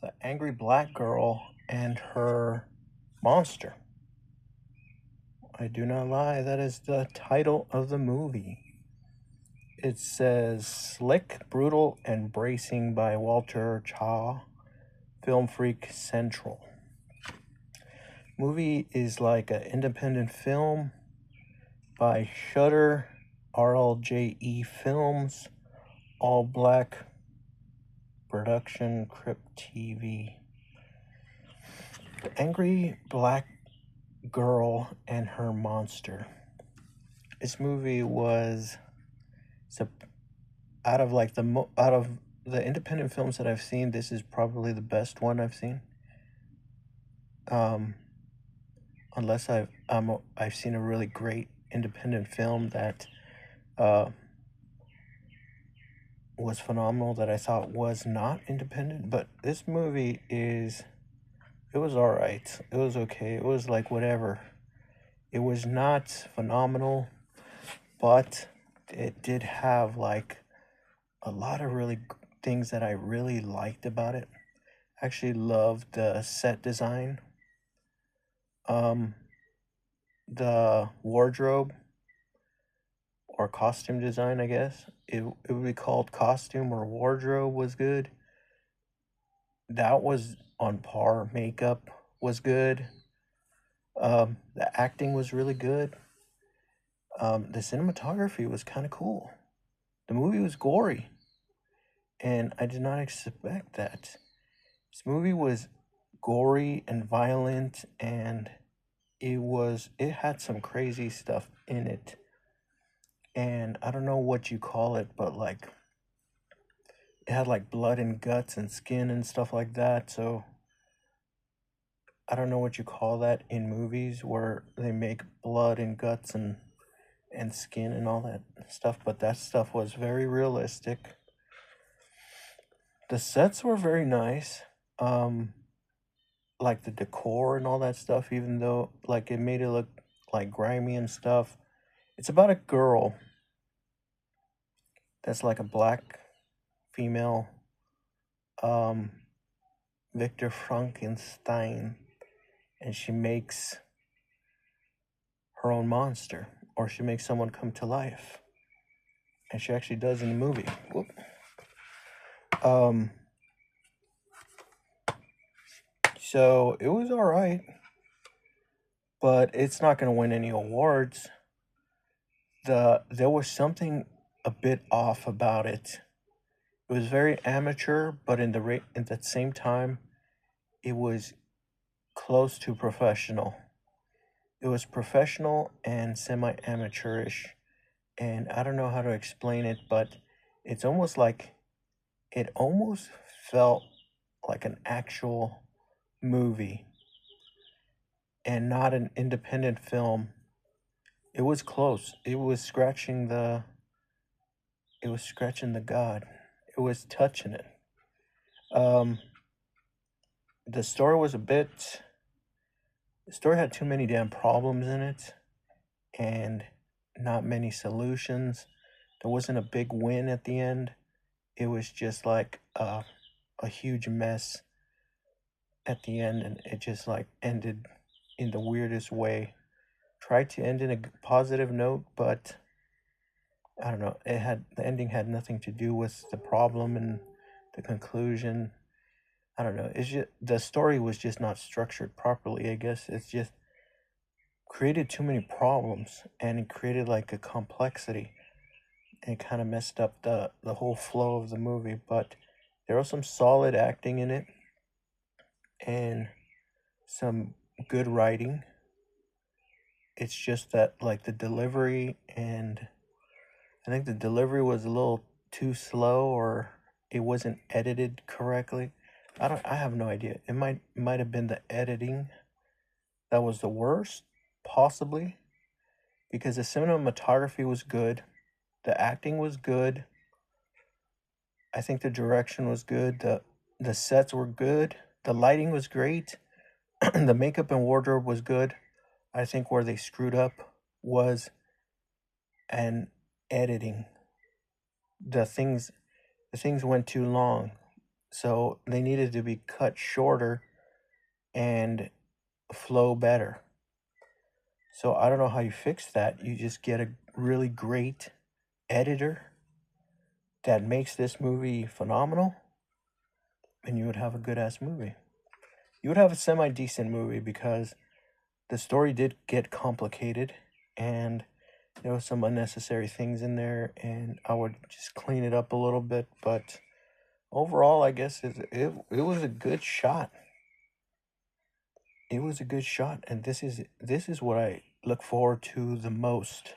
The Angry Black Girl and Her Monster. I do not lie, that is the title of the movie. It says Slick, Brutal, and Bracing by Walter Chaw, Film Freak Central. Movie is like an independent film by Shudder, RLJE Films, All Black Production, Crypt TV. The Angry Black Girl and Her Monster. This movie was out of the independent films that I've seen, this is probably the best one I've seen. Unless I've seen a really great independent film that was phenomenal that I thought was not independent, but this movie it was all right. It was okay. It was like whatever. It was not phenomenal, but it did have like a lot of really things that I really liked about it. I actually loved the set design, the wardrobe or costume design, I guess. It would be called costume or wardrobe was good. That was on par. Makeup was good. The acting was really good. The cinematography was kind of cool. The movie was gory, and I did not expect that. This movie was gory and violent, and it had some crazy stuff in it. And I don't know what you call it, but like it had like blood and guts and skin and stuff like that. So I don't know what you call that in movies where they make blood and guts and skin and all that stuff, but that stuff was very realistic. The sets were very nice. Um like the decor and all that stuff, even though like it made it look like grimy and stuff. It's about a girl that's like a black female um Victor Frankenstein, and she makes her own monster, or she makes someone come to life, and she actually does in the movie. Whoop. Um, so it was all right, but it's not gonna win any awards. There was something a bit off about it. It was very amateur, but at the same time, it was close to professional. It was professional and semi-amateurish, and I don't know how to explain it, but it's almost like it almost felt like an actual movie and not an independent film. It was close. It was scratching the god. It was touching it. Um the story was the story had too many damn problems in it and not many solutions. There wasn't a big win at the end. It was just like a huge mess at the end, and it just like ended in the weirdest way. Tried to end in a positive note, but I don't know. The ending had nothing to do with the problem and the conclusion. I don't know. It's just the story was just not structured properly. I guess it's just created too many problems, and it created like a complexity, and it kind of messed up the whole flow of the movie. But there was some solid acting in it and some good writing. It's just that like the delivery, and I think the delivery was a little too slow, or it wasn't edited correctly. I have no idea. It might have been the editing that was the worst, possibly, because the cinematography was good, the acting was good, I think the direction was good, the sets were good, the lighting was great, the makeup and wardrobe was good. I think where they screwed up was an editing. The things the things went too long. So they needed to be cut shorter and flow better. So I don't know how you fix that. You just get a really great editor that makes this movie phenomenal, and you would have a good ass movie. You would have a semi decent movie because the story did get complicated and there was some unnecessary things in there, and I would just clean it up a little bit. But overall, I guess it was a good shot. It was a good shot, and this is what I look forward to the most.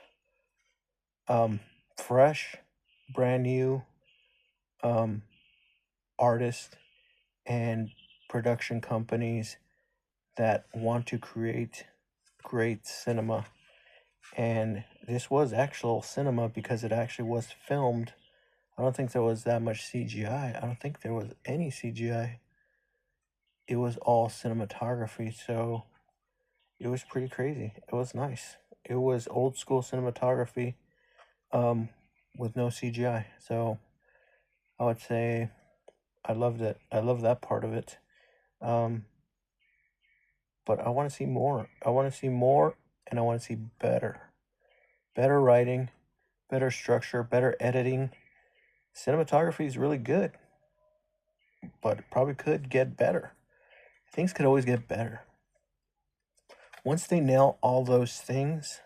Um, Fresh, brand new um artists and production companies that want to create great cinema. And this was actual cinema because it actually was filmed. I don't think there was that much CGI. I don't think there was any CGI. It was all cinematography, so it was pretty crazy. It was nice. It was old school cinematography, um, with no CGI. So I would say I loved it. I love that part of it. Um, but I want to see more. I want to see more, and I want to see better. Better writing, better structure, better editing. Cinematography is really good, but it probably could get better. Things could always get better. Once they nail all those things,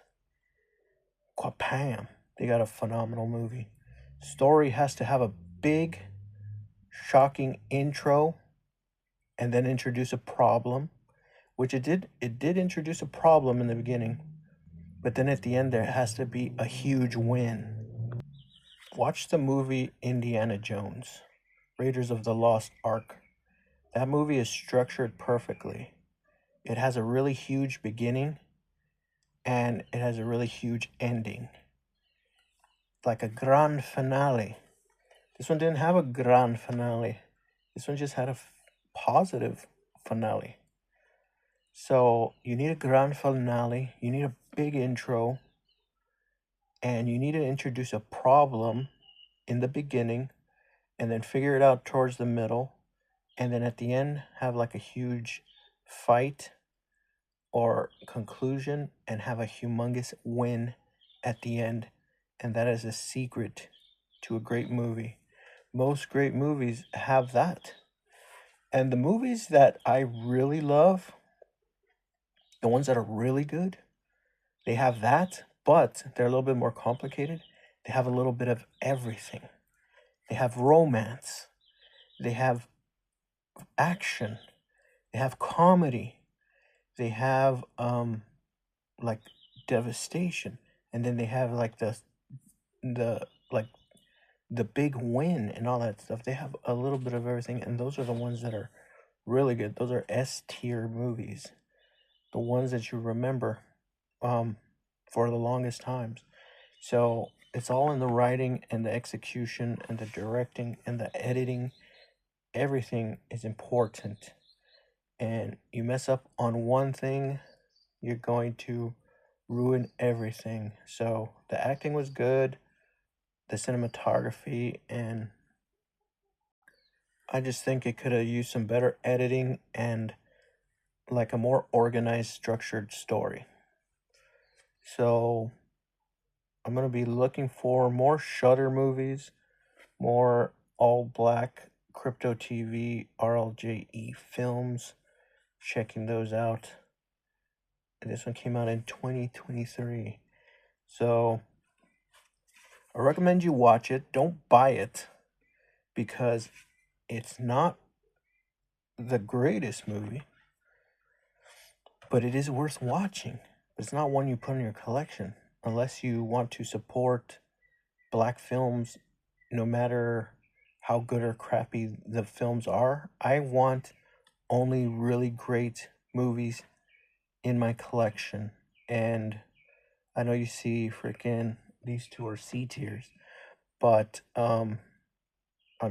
quapam, they got a phenomenal movie. Story has to have a big, shocking intro and then introduce a problem, which it did. It did introduce a problem in the beginning, but then at the end there has to be a huge win. Watch the movie Indiana Jones, Raiders of the Lost Ark. That movie is structured perfectly. It has a really huge beginning and it has a really huge ending, like a grand finale. This one didn't have a grand finale. This one just had a positive finale. So you need a grand finale, you need a big intro, and you need to introduce a problem in the beginning and then figure it out towards the middle, and then at the end have like a huge fight or conclusion and have a humongous win at the end. And that is a secret to a great movie. Most great movies have that. And the movies that I really love, the ones that are really good, they have that, but they're a little bit more complicated. They have a little bit of everything. They have romance, they have action, they have comedy, they have like devastation, and then they have like the like the big win and all that stuff. They have a little bit of everything, and those are the ones that are really good. Those are S tier movies, the ones that you remember um for the longest times. So it's all in the writing and the execution and the directing and the editing. Everything is important, and you mess up on one thing, you're going to ruin everything. So the acting was good, the cinematography, and I just think it could have used some better editing and like a more organized, structured story. So I'm gonna be looking for more Shutter movies, more all black crypto TV RLJE films, checking those out. And this one came out in 2023. So I recommend you watch it. Don't buy it because it's not the greatest movie, but it is worth watching. It's not one you put in your collection unless you want to support black films, no matter how good or crappy the films are. I want only really great movies in my collection. And I know you see freaking these two are C tiers, but I'm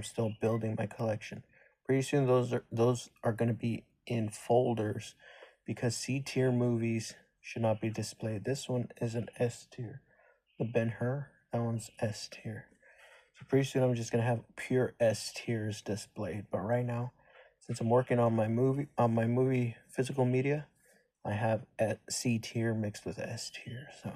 still building my collection. Pretty soon those are going to be in folders because C tier movies should not be displayed. This one is an S tier. The Ben Hur, that one's S tier. So pretty soon I'm just gonna have pure S tiers displayed. But right now, since I'm working on my movie physical media, I have C tier mixed with S tier. So